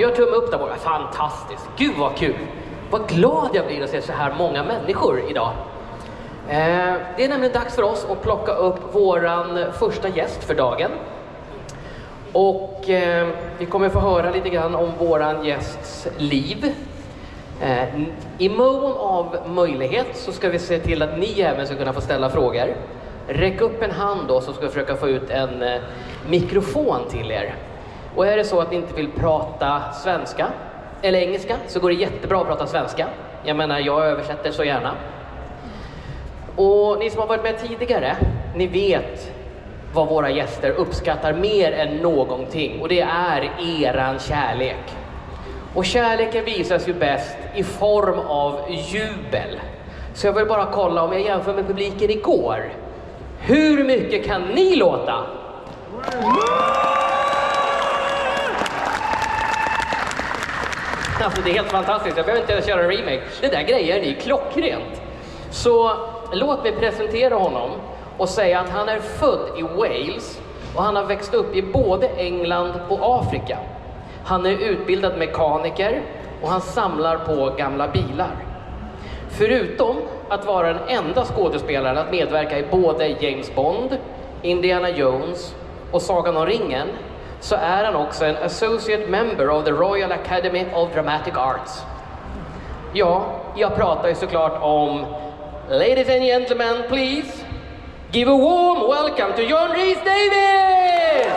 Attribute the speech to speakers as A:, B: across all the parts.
A: Gör tumme upp där borta. Fantastiskt. Gud vad kul. Vad glad jag blir att se så här många människor idag. Det är nämligen dags för oss att plocka upp våran första gäst för dagen. Och vi kommer få höra lite grann om våran gästs liv. I mån av möjlighet så ska vi se till att ni även ska kunna få ställa frågor. Räck upp en hand då, så ska vi försöka få ut en mikrofon till er. Och är det så att ni inte vill prata svenska eller engelska, så går det jättebra att prata svenska. Jag menar, jag översätter så gärna. Och ni som har varit med tidigare, ni vet vad våra gäster uppskattar mer än någonting. Och det är eran kärlek. Och kärleken visas ju bäst i form av jubel. Så jag vill bara kolla, om jag jämför med publiken igår, hur mycket kan ni låta? Alltså det är helt fantastiskt, jag behöver inte ens köra en remake. Det där grejer är klockrent. Så låt mig presentera honom och säga att han är född i Wales och han har växt upp i både England och Afrika. Han är utbildad mekaniker och han samlar på gamla bilar. Förutom att vara den enda skådespelaren att medverka i både James Bond, Indiana Jones och Sagan om ringen, så är han också en associate member of the Royal Academy of Dramatic Arts. Ja, jag pratar ju såklart om, ladies and gentlemen, please give a warm welcome to John Rhys Davies!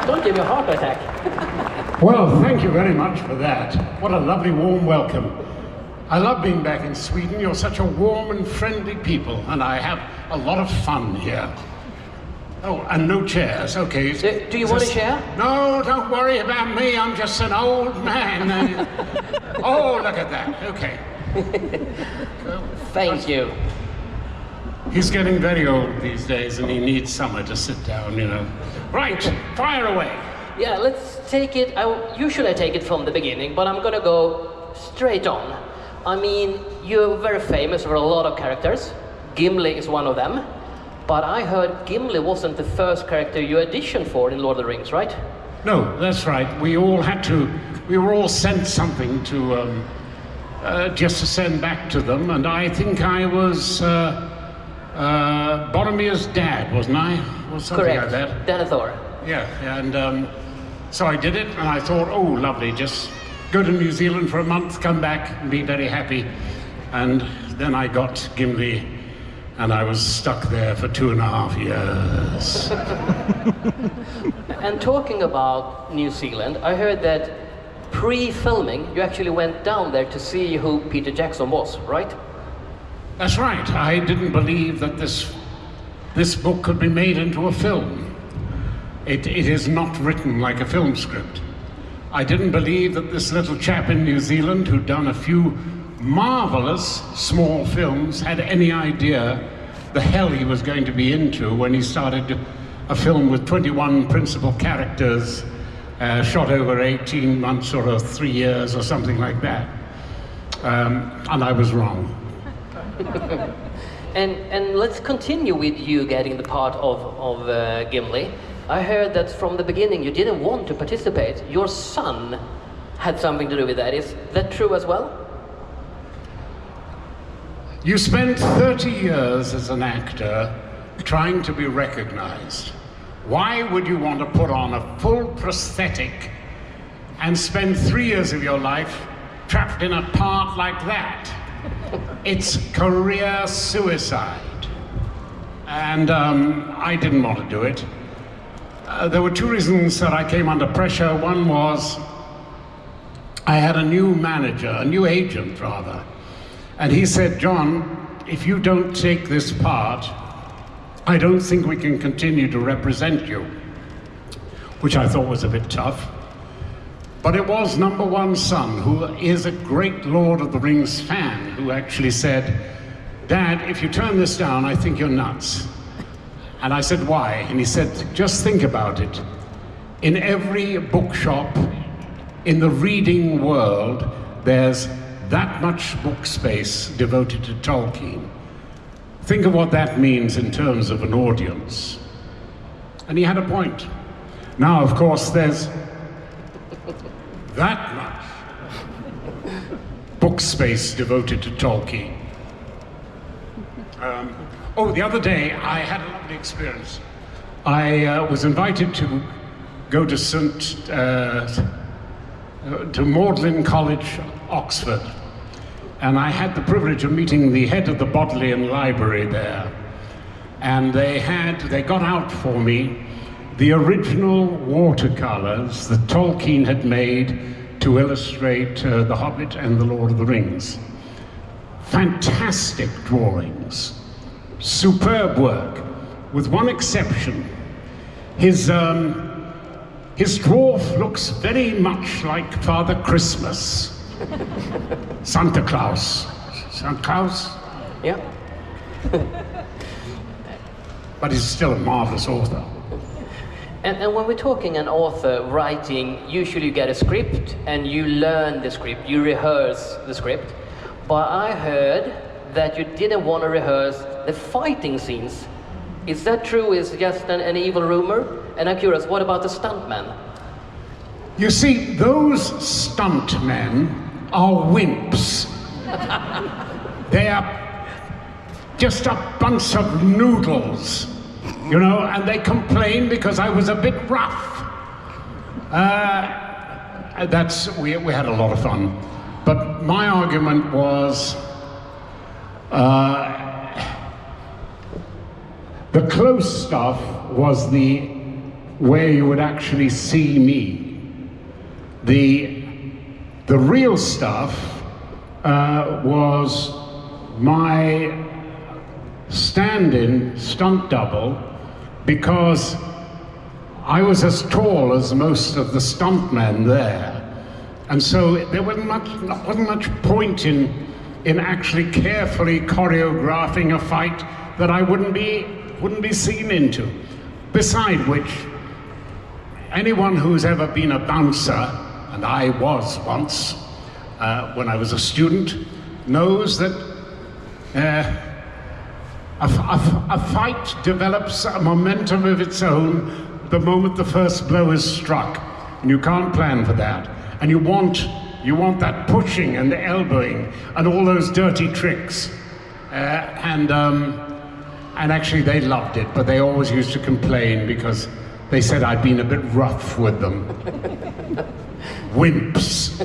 A: Don't give me a heart attack.
B: Well, thank you very much for that. What a lovely warm welcome. I love being back in Sweden. You're such a warm and friendly people, and I have a lot of fun here. Oh, and no chairs. Okay.
A: Do you want a chair?
B: No, don't worry about me. I'm just an old man. Oh, look at that. Okay.
A: Thank you.
B: He's getting very old these days, and he needs somewhere to sit down, you know. Right, fire away.
A: Yeah, let's take it. Usually I take it from the beginning, but I'm gonna go straight on. I mean, you're very famous for a lot of characters. Gimli is one of them. But I heard Gimli wasn't the first character you auditioned for in Lord of the Rings, right?
B: No, that's right. We were all sent something to, just to send back to them, and I think I was Boromir's dad, wasn't I? Or something
A: Correct.
B: like that.
A: Denethor.
B: Yeah, and so I did it, and I thought, oh, lovely, just go to New Zealand for a month, come back, and be very happy. And then I got Gimli, and I was stuck there for 2.5 years.
A: And talking about New Zealand, I heard that pre-filming, you actually went down there to see who Peter Jackson was, right?
B: That's right. I didn't believe that this book could be made into a film. It is not written like a film script. I didn't believe that this little chap in New Zealand, who'd done a few marvelous small films, had any idea the hell he was going to be into when he started a film with 21 principal characters, shot over 18 months or 3 years or something like that. And I was wrong.
A: And let's continue with you getting the part of Gimli. I heard that from the beginning you didn't want to participate. Your son had something to do with that. Is that true as well?
B: You spend 30 years as an actor trying to be recognized. Why would you want to put on a full prosthetic and spend 3 years of your life trapped in a part like that? It's career suicide. And I didn't want to do it. There were two reasons that I came under pressure. One was I had a new manager, a new agent rather. And he said, John, if you don't take this part, I don't think we can continue to represent you. Which I thought was a bit tough. But it was number one's son, who is a great Lord of the Rings fan, who actually said, Dad, if you turn this down, I think you're nuts. And I said, why? And he said, just think about it. In every bookshop in the reading world, there's that much book space devoted to Tolkien. Think of what that means in terms of an audience. And he had a point. Now, of course, there's that much book space devoted to Tolkien. The other day I had a lovely experience. I was invited to go to to Magdalen College, Oxford, and I had the privilege of meeting the head of the Bodleian Library there. And they got out for me the original watercolors that Tolkien had made to illustrate The Hobbit and The Lord of the Rings. Fantastic drawings, superb work, with one exception. His dwarf looks very much like Father Christmas. Santa Claus. Santa Claus?
A: Yeah.
B: But he's still a marvelous author.
A: And when we're talking an author writing, usually you get a script and you learn the script, you rehearse the script. But I heard that you didn't want to rehearse the fighting scenes. Is that true? Is it just an evil rumor? And I'm curious, what about the stuntmen?
B: You see, those stuntmen are wimps. They are just a bunch of noodles, you know, and they complain because I was a bit rough. We had a lot of fun. But my argument was, the close stuff was where you would actually see me. The real stuff was my stand-in stunt double, because I was as tall as most of the stuntmen there. And so there wasn't much point in actually carefully choreographing a fight that I wouldn't be seen into. Beside which, anyone who's ever been a bouncer, and I was once, when I was a student, knows that a fight develops a momentum of its own the moment the first blow is struck, and you can't plan for that. And you want that pushing and elbowing and all those dirty tricks. And actually they loved it, but they always used to complain because they said I'd been a bit rough with them. Wimps.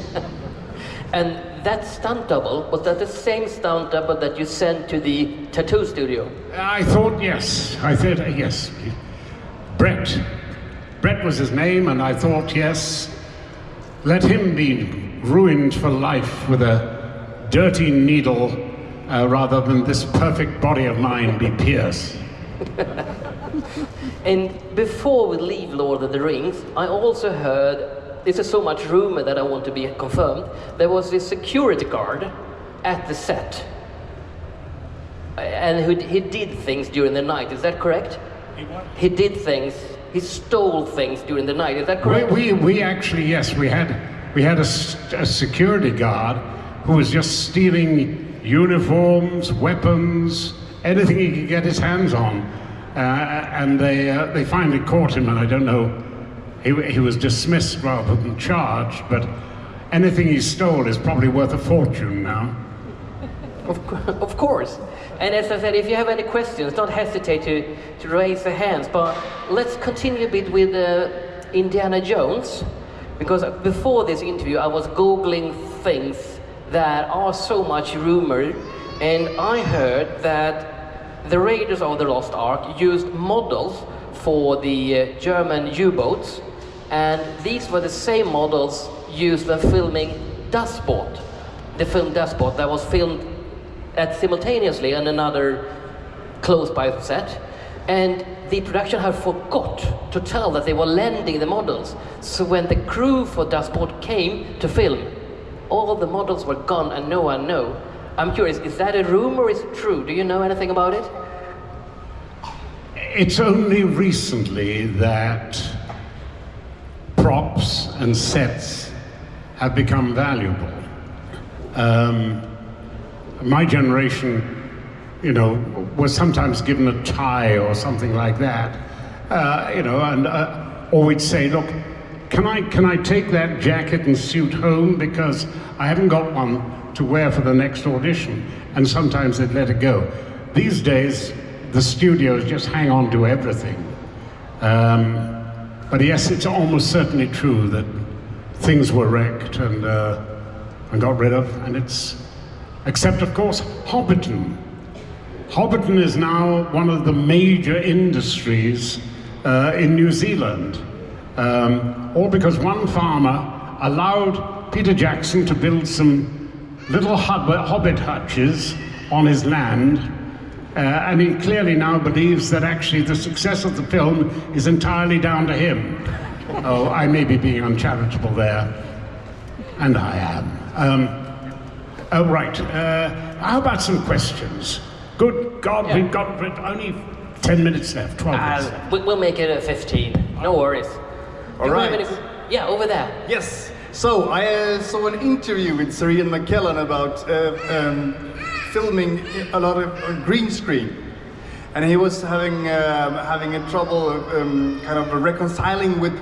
A: And that stunt double, was that the same stunt double that you sent to the tattoo studio?
B: I thought yes. Yes. Brett. Brett was his name, and I thought, yes, let him be ruined for life with a dirty needle rather than this perfect body of mine be pierced.
A: And before we leave Lord of the Rings, I also heard, this is so much rumor that I want to be confirmed, there was this security guard at the set. And he did things during the night, is that correct? He did things, he stole things during the night, is that correct?
B: We actually, yes, we had a security guard who was just stealing uniforms, weapons, anything he could get his hands on. And they finally caught him, and I don't know, he was dismissed rather than charged, but anything he stole is probably worth a fortune now.
A: Of course. And as I said, if you have any questions, don't hesitate to raise the hands. But let's continue a bit with Indiana Jones. Because before this interview, I was Googling things that are so much rumored. And I heard that the Raiders of the Lost Ark used models for the German U-boats. And these were the same models used when filming Dust Boat. The film Dust Boat that was filmed simultaneously on another close by set, and the production had forgot to tell that they were lending the models. So when the crew for Dust Boat came to film, all the models were gone and no one knew. I'm curious, is that a rumor or is it true? Do you know anything about it?
B: It's only recently that props and sets have become valuable. My generation, you know, was sometimes given a tie or something like that, you know, and or we'd say, look, can I take that jacket and suit home because I haven't got one to wear for the next audition, and sometimes they'd let it go. These days, the studios just hang on to everything. But yes, it's almost certainly true that things were wrecked and got rid of, and it's, except of course, Hobbiton. Hobbiton is now one of the major industries in New Zealand, all because one farmer allowed Peter Jackson to build some little hobbit hutches on his land, and he clearly now believes that actually the success of the film is entirely down to him. Oh, I may be being uncharitable there, and I am. Oh, right, how about some questions? Good God, yeah. We've got only 10 minutes left, 12 minutes left.
A: We'll make it 15, no worries.
C: All right.
A: Yeah, over there.
C: Yes. So I saw an interview with Sir Ian McKellen about filming a lot of green screen, and he was having a trouble kind of reconciling with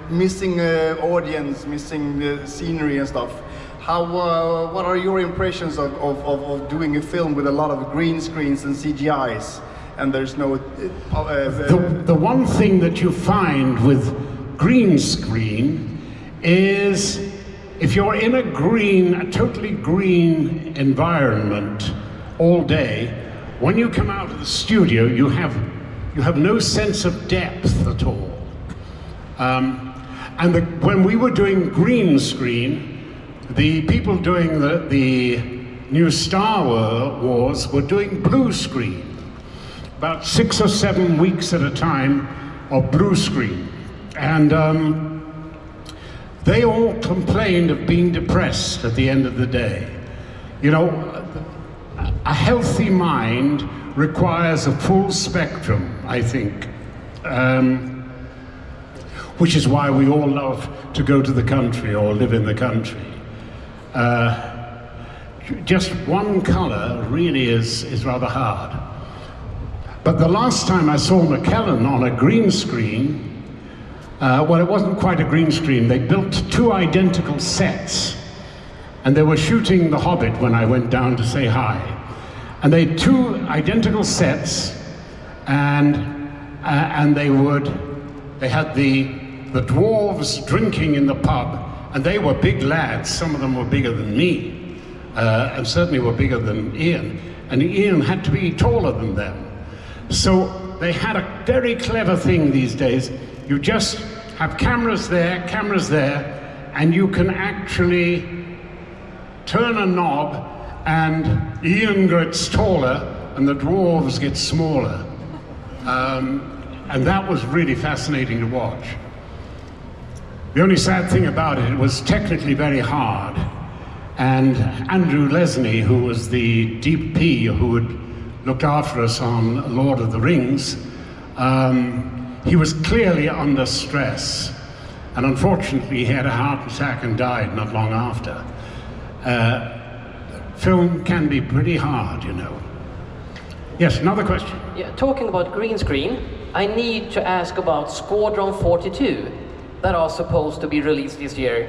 C: missing audience, missing the scenery and stuff. How what are your impressions of doing a film with a lot of green screens and CGIs, and there's no
B: the one thing that you find with green screen is if you're in a totally green environment all day, when you come out of the studio, you have no sense of depth at all. When we were doing green screen, the people doing the new Star Wars were doing blue screen, about 6 or 7 weeks at a time of blue screen, and they all complained of being depressed at the end of the day. You know, a healthy mind requires a full spectrum, I think, which is why we all love to go to the country or live in the country. Just one color really is rather hard. But the last time I saw McKellen on a green screen, well, it wasn't quite a green screen. They built 2 identical sets, and they were shooting The Hobbit when I went down to say hi. And they had 2 identical sets, and they had the dwarves drinking in the pub, and they were big lads. Some of them were bigger than me, and certainly were bigger than Ian. And Ian had to be taller than them. So they had a very clever thing these days. You just have cameras there, and you can actually turn a knob, and Ian gets taller, and the dwarves get smaller. And that was really fascinating to watch. The only sad thing about it, it was technically very hard. And Andrew Lesney, who was the DP who had looked after us on Lord of the Rings, he was clearly under stress, and unfortunately he had a heart attack and died not long after. Film can be pretty hard, you know. Yes, another question.
A: Yeah, talking about green screen, I need to ask about Squadron 42 that are supposed to be released this year.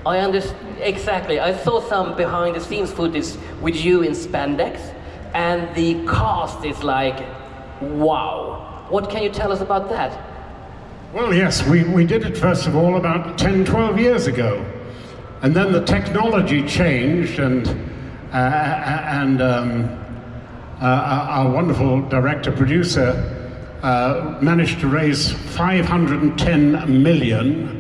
A: I understand exactly. I saw some behind the scenes footage with you in spandex, and the cast is like, wow. What can you tell us about that?
B: Well, yes, we did it first of all about 10, 12 years ago. And then the technology changed, and our wonderful director-producer managed to raise 510 million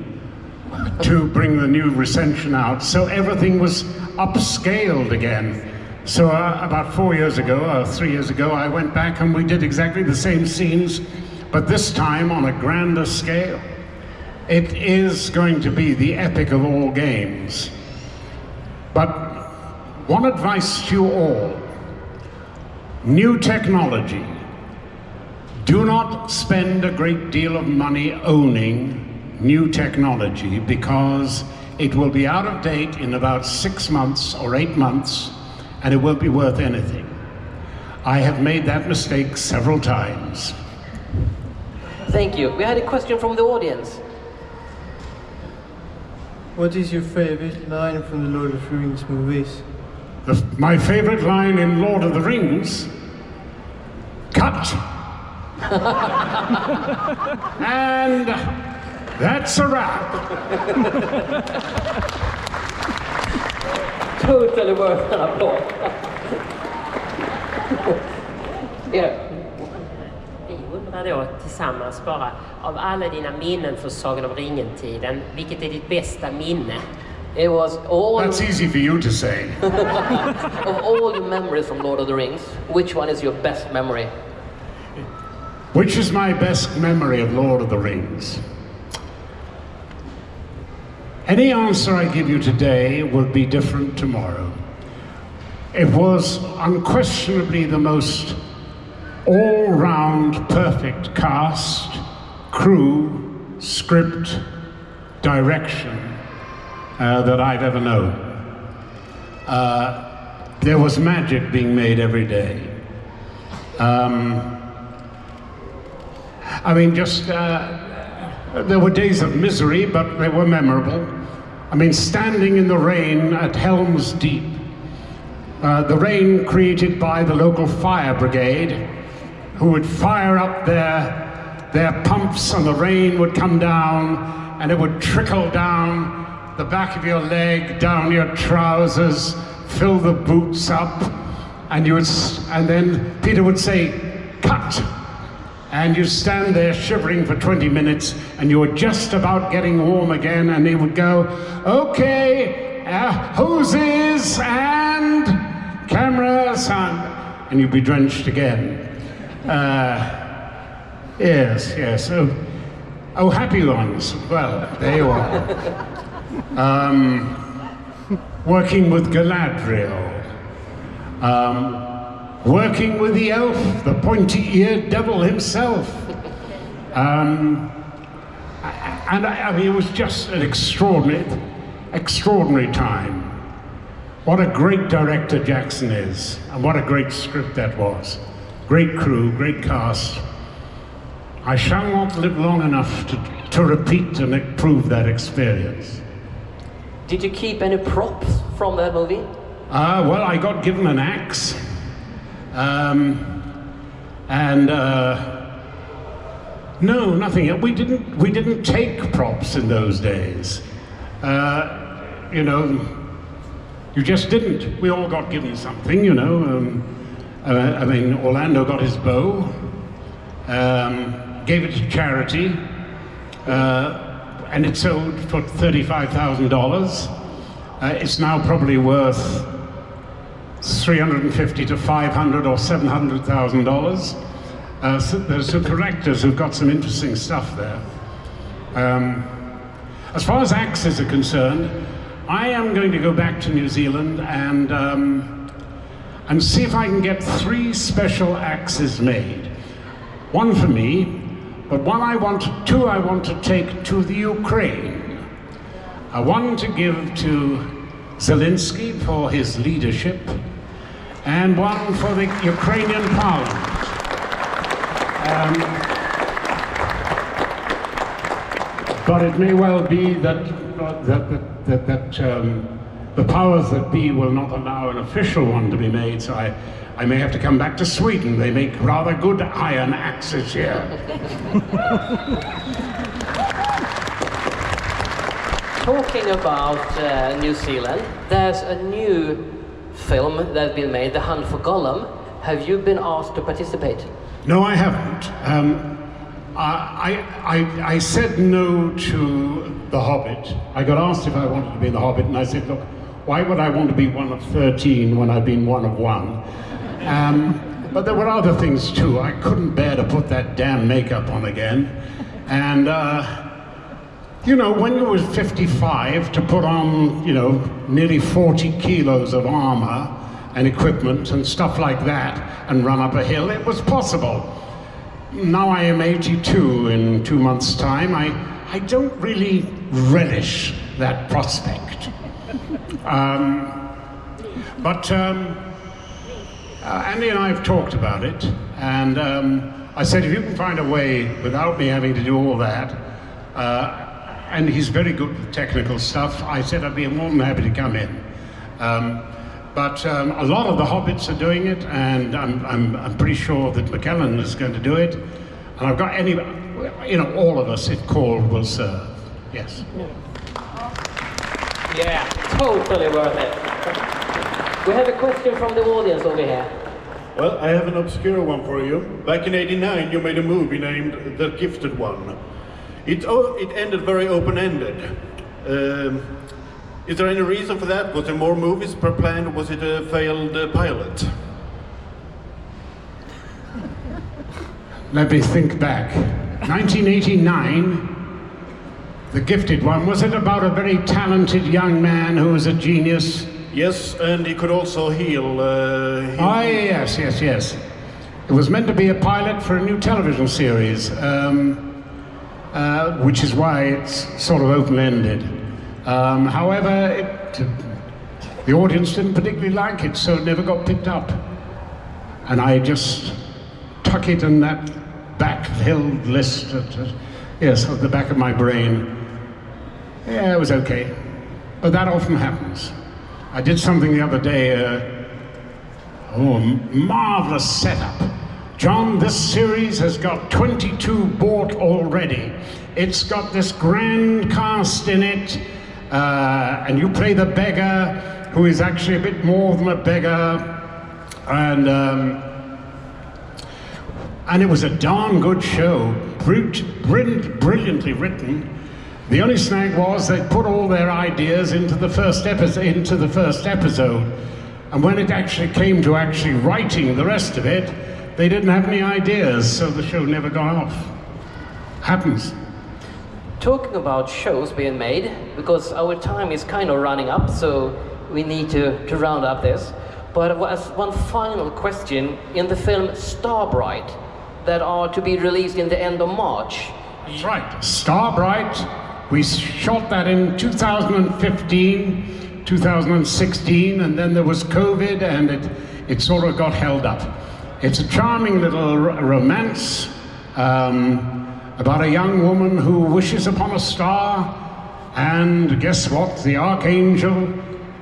B: to bring the new recension out. So everything was upscaled again. So about 4 years ago, or 3 years ago, I went back and we did exactly the same scenes, but this time on a grander scale. It is going to be the epic of all games. But one advice to you all: new technology. Do not spend a great deal of money owning new technology, because it will be out of date in about 6 months or 8 months, and it won't be worth anything. I have made that mistake several times.
A: Thank you. We had a question from the audience.
D: What is your favorite line from the Lord of the Rings movies?
B: My favorite line in Lord of the Rings, cut! And that's a wrap.
A: Totally worth an applause. Yeah.
E: Vi undrar då tillsammans bara, av alla dina minnen från Sagan om ringen-tiden, vilket är ditt bästa minne?
A: It was all
B: That's easy for you to say.
A: of all your memories from Lord of the Rings, which one is your best memory?
B: Which is my best memory of Lord of the Rings? Any answer I give you today will be different tomorrow. It was unquestionably the most all-round perfect cast, crew, script, direction that I've ever known. There was magic being made every day. I mean, just, there were days of misery, but they were memorable. I mean, standing in the rain at Helm's Deep, the rain created by the local fire brigade, who would fire up their pumps, and the rain would come down, and it would trickle down the back of your leg, down your trousers, fill the boots up, and then Peter would say, "Cut!" And you stand there shivering for 20 minutes, and you were just about getting warm again, and he would go, "Okay, hoses and camera, son," and you'd be drenched again. Yes. Oh, happy ones. Well, there you are. Working with Galadriel. Working with the elf, the pointy-eared devil himself. And I mean, it was just an extraordinary time. What a great director Jackson is, and what a great script that was. Great crew, great cast. I shall not live long enough to repeat and improve that experience.
A: Did you keep any props from that movie?
B: Well, I got given an axe. No, nothing. We didn't take props in those days. You know, you just didn't. We all got given something, you know. I mean, Orlando got his bow, gave it to charity, and it sold for $35,000. It's now probably worth $350,000 to $500,000 or $700,000. So there's some collectors who've got some interesting stuff there. As far as axes are concerned, I am going to go back to New Zealand and see if I can get 3 special axes made. One for me, but two I want to take to the Ukraine. One to give to Zelensky for his leadership, and one for the Ukrainian parliament. But it may well be that the powers that be will not allow an official one to be made, so I may have to come back to Sweden. They make rather good iron axes here.
A: Talking about New Zealand, there's a new film that's been made, The Hunt for Gollum. Have you been asked to participate?
B: No, I haven't. I said no to The Hobbit. I got asked if I wanted to be in The Hobbit, and I said, look, why would I want to be one of 13 when I've been one of 1? But there were other things too. I couldn't bear to put that damn makeup on again. And, you know, when you were 55, to put on, you know, nearly 40 kilos of armor and equipment and stuff like that and run up a hill, it was possible. Now I am 82 in 2 months' time. I don't really relish that prospect. But Andy and I have talked about it, and I said, if you can find a way without me having to do all that, and he's very good with technical stuff, I said I'd be more than happy to come in. But a lot of the hobbits are doing it, and I'm pretty sure that McKellen is going to do it. And I've got all of us, if called, will serve. Yes.
A: Yeah, totally worth it. We have a question from the audience over here.
F: Well, I have an obscure one for you. Back in '89, you made a movie named The Gifted One. It ended very open-ended. Is there any reason for that? Was there more movies per plan, or was it a failed pilot?
B: Let me think back. 1989, The Gifted One. Was it about a very talented young man who was a genius?
F: Yes, and he could also heal.
B: Yes. It was meant to be a pilot for a new television series, which is why it's sort of open-ended. However, the audience didn't particularly like it, so it never got picked up. And I just tuck it in that back-held list, of the back of my brain. Yeah, it was okay. But that often happens. I did something the other day, marvelous setup. John, this series has got 22 bought already. It's got this grand cast in it, and you play the beggar, who is actually a bit more than a beggar, and it was a darn good show, brilliantly written. The only snag was they put all their ideas into the first episode, and when it actually came to actually writing the rest of it, they didn't have any ideas, so the show never got off. Happens.
A: Talking about shows being made, because our time is kind of running up, so we need to round up this. But as one final question, in the film Starbright, that are to be released in the end of March.
B: That's right, Starbright. We shot that in 2015, 2016, and then there was COVID, and it sort of got held up. It's a charming little romance about a young woman who wishes upon a star, and guess what? The Archangel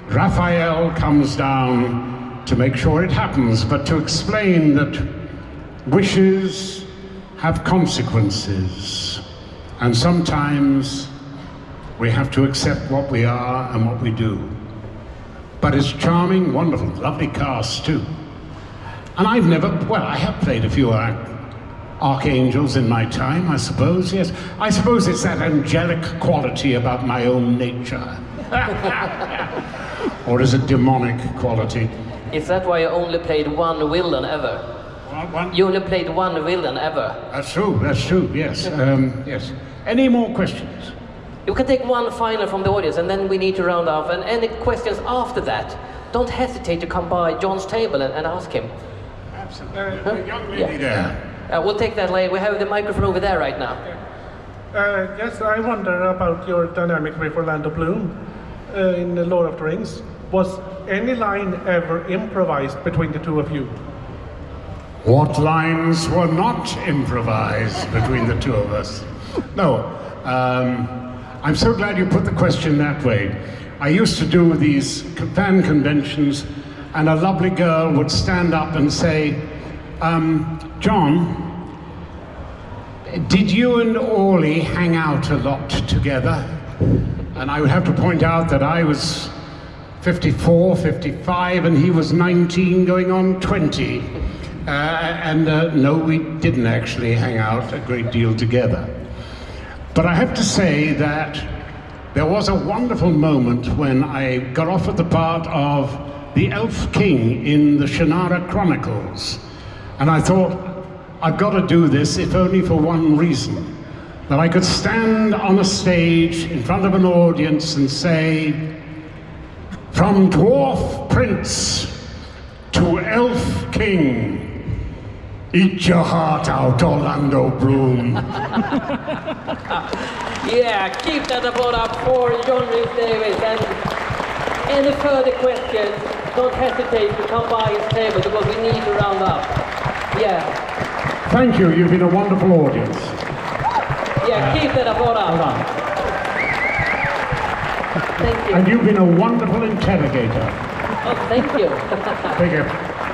B: Raphael comes down to make sure it happens, but to explain that wishes have consequences, and sometimes we have to accept what we are and what we do. But it's charming, wonderful, lovely cast too. And I have played a few archangels in my time, I suppose, yes. I suppose it's that angelic quality about my own nature. Or is it demonic quality?
A: Is that why you only played one villain ever?
B: One?
A: You only played one villain ever?
B: That's true, yes. Yes. Any more questions?
A: You can take one final from the audience, and then we need to round off. And any questions after that, don't hesitate to come by John's table and ask him.
B: Absolutely. The young lady there.
A: We'll take that later. We have the microphone over there right now.
G: Yes, I wonder about your dynamic with Orlando Bloom in The Lord of the Rings. Was any line ever improvised between the two of you?
B: What lines were not improvised between the two of us? No. I'm so glad you put the question that way. I used to do these fan conventions, and a lovely girl would stand up and say, John, did you and Orly hang out a lot together? And I would have to point out that I was 54, 55, and he was 19 going on 20. No, we didn't actually hang out a great deal together. But I have to say that there was a wonderful moment when I got offered the part of the Elf King in the Shannara Chronicles. And I thought, I've got to do this, if only for one reason. That I could stand on a stage in front of an audience and say, from Dwarf Prince to Elf King, eat your heart out, Orlando Bloom.
A: Yeah, keep that applause up for John Rhys Davies. And any further questions, don't hesitate to come by his table because we need to round up. Yeah.
B: Thank you, you've been a wonderful audience.
A: Yeah, keep that applause up. Thank you.
B: And you've been a wonderful interrogator.
A: Oh, thank you.
B: Thank you.